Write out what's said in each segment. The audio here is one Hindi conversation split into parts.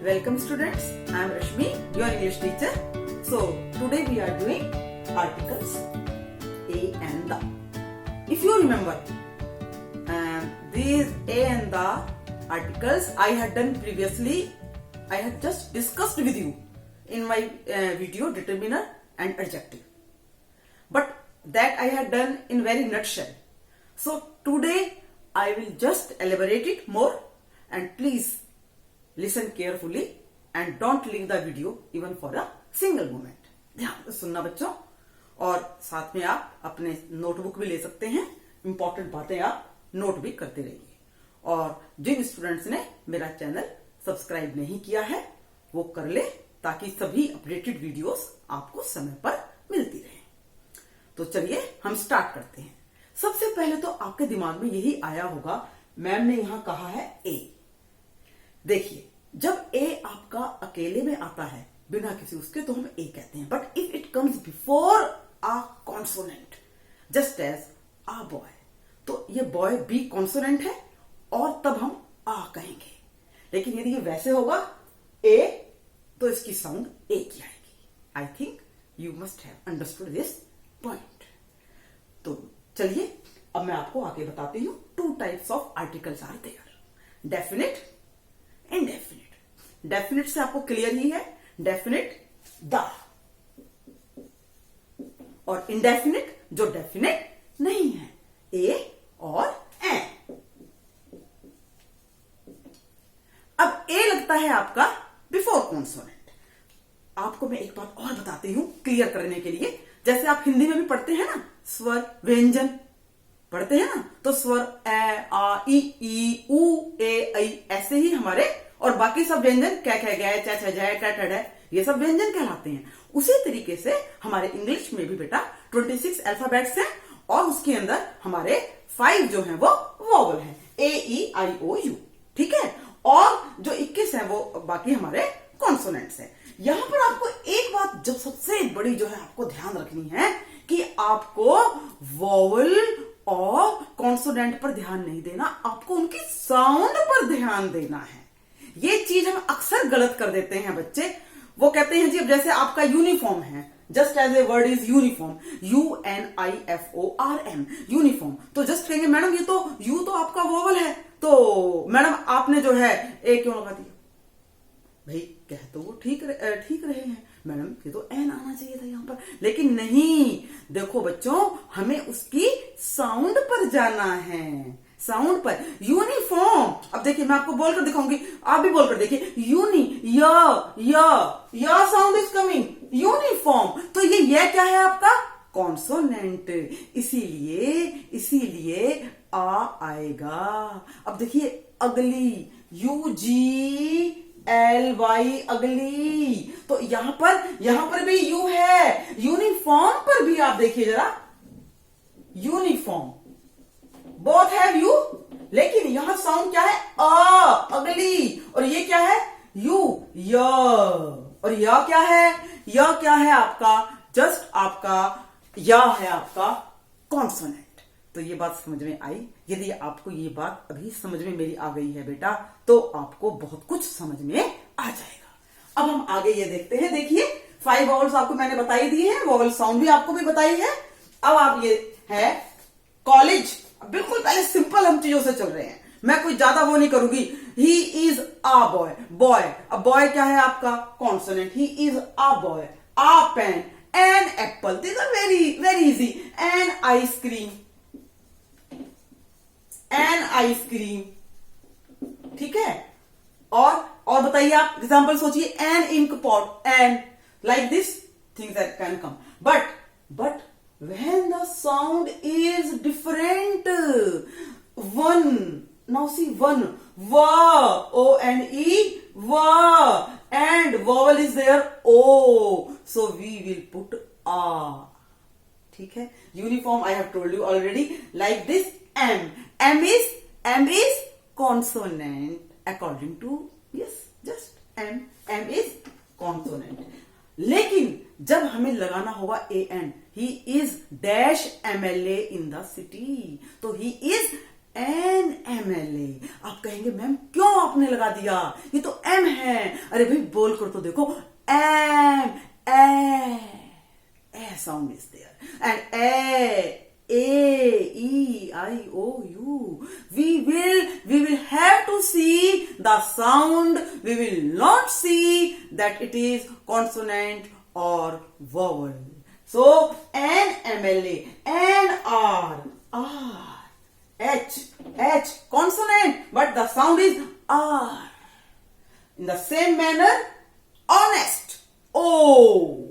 Welcome students, I am Rashmi, your English teacher. So today we are doing articles a and the. If you remember, these a and the articles I had done previously, I had just discussed with you in my video determiner and adjective. But that I had done in very nutshell. So today I will just elaborate it more, and please listen carefully and don't leave the video even for a single moment. ध्यान से सुनना बच्चों, और साथ में आप अपने नोटबुक भी ले सकते हैं, इंपॉर्टेंट बातें आप नोट भी करते रहिए। और जिन स्टूडेंट्स ने मेरा चैनल सब्सक्राइब नहीं किया है वो कर ले, ताकि सभी अपडेटेड वीडियोस आपको समय पर मिलती रहे। तो चलिए हम स्टार्ट करते हैं। सबसे पहले तो आपके दिमाग में यही आया होगा, मैम ने यहां कहा है ए। देखिए, जब ए आपका अकेले में आता है बिना किसी उसके तो हम ए कहते हैं, but if it comes before a consonant just as a boy, तो ये बॉय बी कॉन्सोनेंट है और तब हम आ कहेंगे। लेकिन यदि ये वैसे होगा ए, तो इसकी साउंड ए की आएगी। I think you must have understood this point. तो चलिए अब मैं आपको आगे बताती हूं। Two types of articles are there, definite, indefinite. Definite से आपको क्लियर ही है, डेफिनिट द, और इनडेफिनिट जो डेफिनेट नहीं है, ए और एन। अब ए लगता है आपका बिफोर कॉन्सोनेंट। आपको मैं एक बात और बताती हूं क्लियर करने के लिए। जैसे आप हिंदी में भी पढ़ते हैं ना, स्वर व्यंजन पढ़ते हैं ना, तो स्वर ए आ ई उ ए ऐ, ऐसे ही हमारे और बाकी सब व्यंजन कै खे गए च छ झ ट ठ ड, ये सब व्यंजन कहलाते हैं। उसी तरीके से हमारे इंग्लिश में भी बेटा 26 अल्फाबेट्स हैं, और उसके अंदर हमारे 5 जो हैं वो वोवल हैं, ए ई आई ओ यू, ठीक है। और जो 21 हैं वो बाकी हमारे कॉन्सोनेंट्स हैं। यहां पर आपको एक बात जो सबसे बड़ी जो है आपको ध्यान रखनी है कि आपको वोवल और कॉन्सोनेंट पर ध्यान नहीं देना, आपको उनकी साउंड पर ध्यान देना है। ये चीज हम अक्सर गलत कर देते हैं बच्चे। वो कहते हैं जी, अब जैसे आपका यूनिफॉर्म है, just as a word is uniform, UNIFORM, uniform, तो जस्ट कहेंगे मैडम ये तो यू तो आपका वोवल है, तो मैडम आपने जो है ए क्यों लगा दिया? भाई कह तो वो ठीक रहे हैं मैडम, ये तो एन आना चाहिए था यहां पर, लेकिन नहीं। देखो बच्चों, हमें उसकी साउंड पर जाना है, साउंड पर। यूनिफॉर्म, अब देखिए मैं आपको बोलकर दिखाऊंगी, आप भी बोलकर देखिए। या साउंड इज कमिंग, यूनिफॉर्म, तो ये क्या है आपका कॉन्सोनेंट, इसीलिए आ आएगा। अब देखिए अगली, UGLY, अगली, तो यहां पर भी यू है। यूनिफॉर्म पर भी आप देखिए जरा, यूनिफॉर्म, बोथ हैव यू, लेकिन यहां साउंड क्या है अगली, और ये क्या है यू, और या क्या है आपका, जस्ट आपका या है आपका कॉन्सोनेंट। तो ये बात समझ में आई। यदि आपको ये बात अभी समझ में मेरी आ गई है बेटा, तो आपको बहुत कुछ समझ में आ जाएगा। अब हम आगे ये देखते हैं। देखिए 5 वोवल्स आपको मैंने बताई दी है, वोवल साउंड भी आपको भी बताई है। अब आप ये है कॉलेज, बिल्कुल पहले सिंपल हम चीजों से चल रहे हैं, मैं कोई ज्यादा वो नहीं करूंगी। ही इज अ बॉय, अब बॉय क्या है आपका consonant, he is a boy. A pen, an apple, this are very very easy. An ice cream, an ice cream, ठीक है। और बताइए आप एग्जांपल सोचिए, an ink pot, an, like this things that can come. But when the sound is different, one, now see one, va, o and e, va, and vowel is there o, so we will put a, ठीक है। Uniform I have told you already, like this m is consonant according to, yes, just m is consonant। लेकिन जब हमें लगाना होगा an, he is dash MLA in the city, तो he is an MLA। आप कहेंगे मैम क्यों आपने लगा दिया, ये तो M है। अरे भाई बोल कर तो देखो, M A sound is there, and A E I O U. We will have to see the sound. We will not see that it is consonant or vowel. So NMLA, NR, R, H consonant, but the sound is R. In the same manner, honest, O.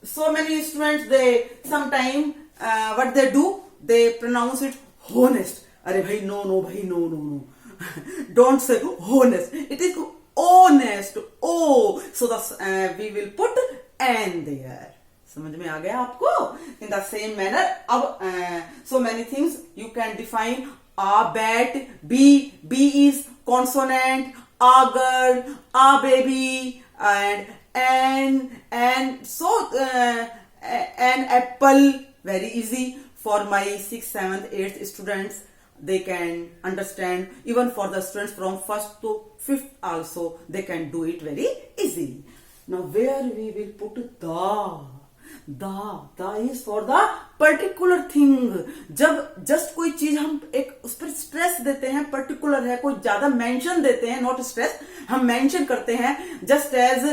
So many students, they sometime what they do, they pronounce it honest. Arey bhai, no bhai, no. Don't say honest. It is honest. O. So the we will put N there. समझ में आ गया आपको? In the same manner, अब so many things you can define. A bat, B is consonant, a girl, a baby, and so an apple, very easy for my 6th, 7th, 8th students. They can understand. Even for the students from 1st to 5th also, they can do it very easy. Now where we will put the is for the particular thing. जब just कोई चीज हम एक उस पर स्ट्रेस देते हैं, पर्टिकुलर है, कोई ज्यादा मेंशन देते हैं, नॉट स्ट्रेस, हम मेंशन करते हैं. Just as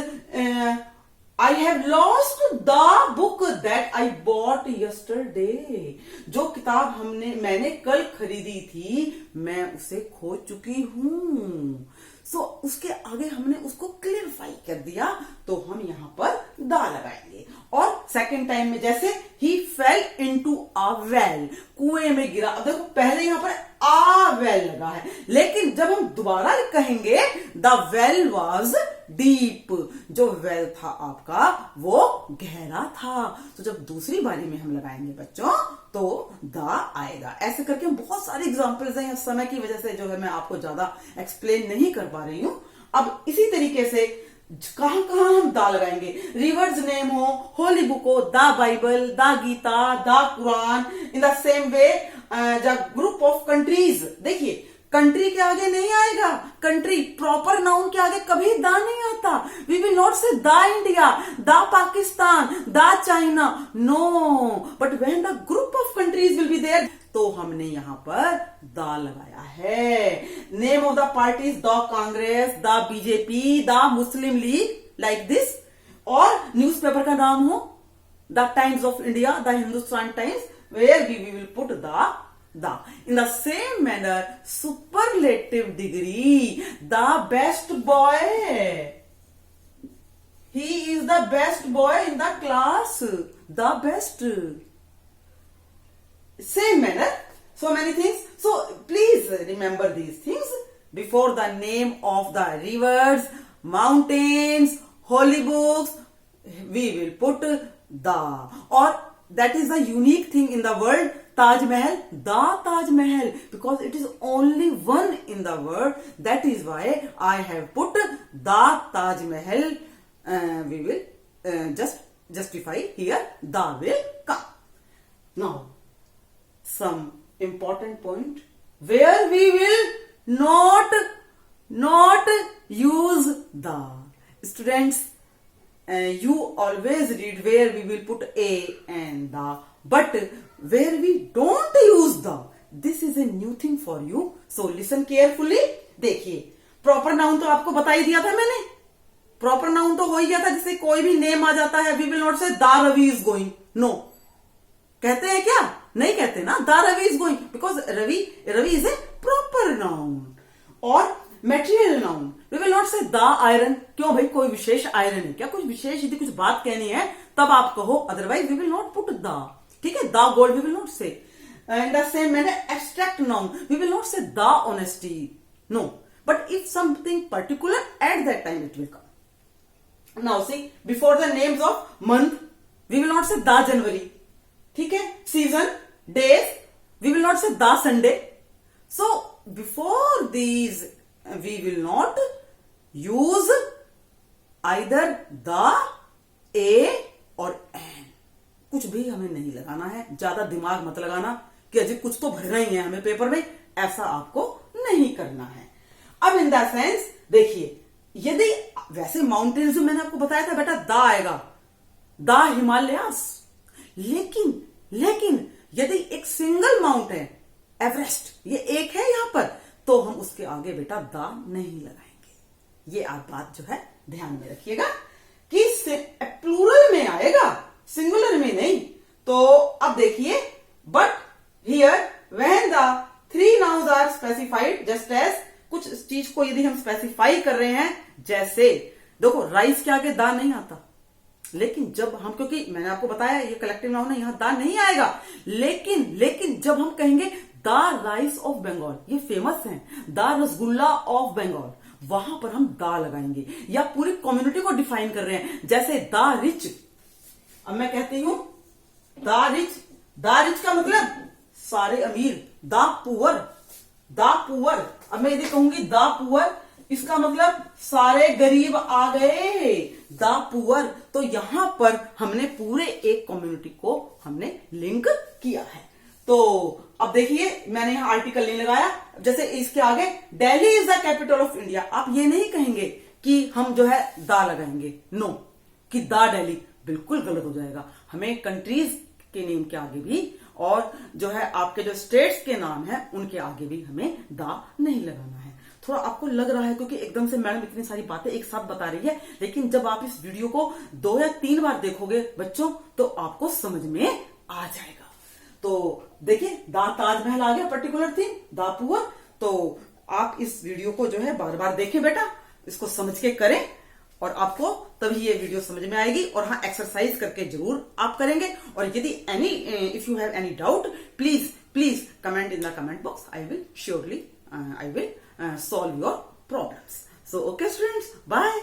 I have lost the book that I bought yesterday. जो किताब मैंने कल खरीदी थी, मैं उसे खो चुकी हूं. सो उसके आगे हमने उसको क्लियरिफाई कर दिया, तो हम यहां पर दा लगाएंगे. और सेकंड टाइम में जैसे he fell into a well, कुएं में गिरा. अब देखो पहले यहां पर a well लगा है, लेकिन जब हम दोबारा कहेंगे the well was deep, जो वेल था आपका वो गहरा था. तो जब दूसरी बारी में हम लगाएंगे बच्चों, तो दा आएगा. ऐसे करके हम बहुत सारे एग्जांपल्स हैं, समय की वजह से जो है मैं आपको ज्यादा एक्सप्लेन नहीं कर पा रही हूं. अब इसी तरीके से कहां हम दा लगाएंगे. रिवर्स नेम हो, होली बुक हो, the Bible, the Gita, the Quran. In the same way the group of countries. देखिए कंट्री के आगे नहीं आएगा, कंट्री प्रॉपर नाउन के आगे कभी दा नहीं आता. We will not say the India, the Pakistan, the China, no. But when the group of countries will be there, तो हमने यहां पर दा लगाया है. Name of the parties, the Congress, the BJP, the Muslim League, like this. और न्यूज़पेपर का नाम हो the Times of India, the Hindustan Times, where we will put the. In the same manner, superlative degree, the best boy. He is the best boy in the class. The best. Same manner, so many things. So please remember these things. Before the name of the rivers, mountains, holy books, we will put the. Or that is the unique thing in the world. Taj Mahal, the Taj Mahal, because it is only one in the world. That is why I have put the Taj Mahal. We will just justify here. The will come. Now, some important point where we will not use the. Students, you always read where we will put a and the, but where we don't use the, this is a new thing for you. So listen carefully. देखिए प्रॉपर नाउन तो आपको बता ही दिया था मैंने. प्रॉपर नाउन तो हो ही गया था, जिससे कोई भी नेम आ जाता है. We will not say the Ravi is going. No, कहते हैं क्या? नहीं कहते ना. The Ravi is going, because Ravi is a proper noun. और material noun, we will not say the iron. क्यों भाई, कोई विशेष आयरन है क्या? कुछ विशेष यदि कुछ बात कहनी है तब आप कहो, otherwise we will not put the. ठीक है, the gold we will not say. In the same manner abstract noun, we will not say the honesty. No, but if something particular at that time it will come. Now see, before the names of month, we will not say the January. ठीक है, season, days, we will not say the Sunday. So before these we will not use either the, a और an. कुछ भी हमें नहीं लगाना है, ज्यादा दिमाग मत लगाना. कि अजी कुछ तो भरना ही है हमें पेपर में, ऐसा आपको नहीं करना है। अब इन दैट सेंस देखिए, यदि वैसे माउंटेन्स जो मैंने आपको बताया था बेटा, दा आएगा, दा हिमालयास, लेकिन यदि एक सिंगल माउंटेन एवरेस्ट ये एक है यहां पर, तो हम उसके आगे बेटा दा नहीं लगाएंगे। ये आप बात जो है ध्यान में रखिएगा कि प्लूरल में आएगा, सिंगुलर में नहीं। तो अब देखिए, but here when the three nouns are specified just as, कुछ चीज को यदि हम स्पेसिफाई कर रहे हैं, जैसे देखो राइस के आगे दा नहीं आता, लेकिन जब हम, क्योंकि मैंने आपको बताया ये कलेक्टिव नाउन है, यहां दा नहीं आएगा, लेकिन जब हम कहेंगे द राइस ऑफ बंगाल, ये फेमस है, द रसगुल्ला ऑफ बंगाल, वहां पर हम दा लगाएंगे, या पूरी कम्युनिटी को डिफाइन कर रहे हैं, जैसे द रिच। अब मैं कहती हूं द रिच का मतलब सारे अमीर, द पुअर। अब मैं यदि कहूंगी द पुअर, इसका मतलब सारे गरीब आ गए, द पुअर। तो यहां पर हमने पूरे एक कम्युनिटी को हमने लिंक किया है। तो अब देखिए, मैंने यहां आर्टिकल नहीं लगाया, जैसे इसके आगे Delhi is the capital of India, आप ये नहीं कहेंगे कि हम जो है दा लगाएंगे, नो, कि दा दिल्ली, बिल्कुल गलत हो जाएगा। हमें कंट्रीज के नेम के आगे भी, और जो है आपके जो स्टेट्स के नाम है उनके आगे भी हमें दा नहीं लगाना है। थोड़ा आपको लग रहा है क्योंकि एकदम से मैडम इतनी सारी बातें एक साथ बता रही है, लेकिन जब आप इस वीडियो को 2 या 3 बार देखोगे बच्चों, तो आपको समझ में आ जाएगा। तो देखिए, दा ताजमहल आ गया, पर्टिकुलर थीम, दा पुअर। तो आप इस वीडियो को जो है बार बार देखें बेटा, इसको समझ के करें, और आपको तभी ये वीडियो समझ में आएगी। और हाँ, एक्सरसाइज करके जरूर आप करेंगे। और यदि if you have any doubt, please comment in the comment box, I will surely solve your problems. So okay students, bye.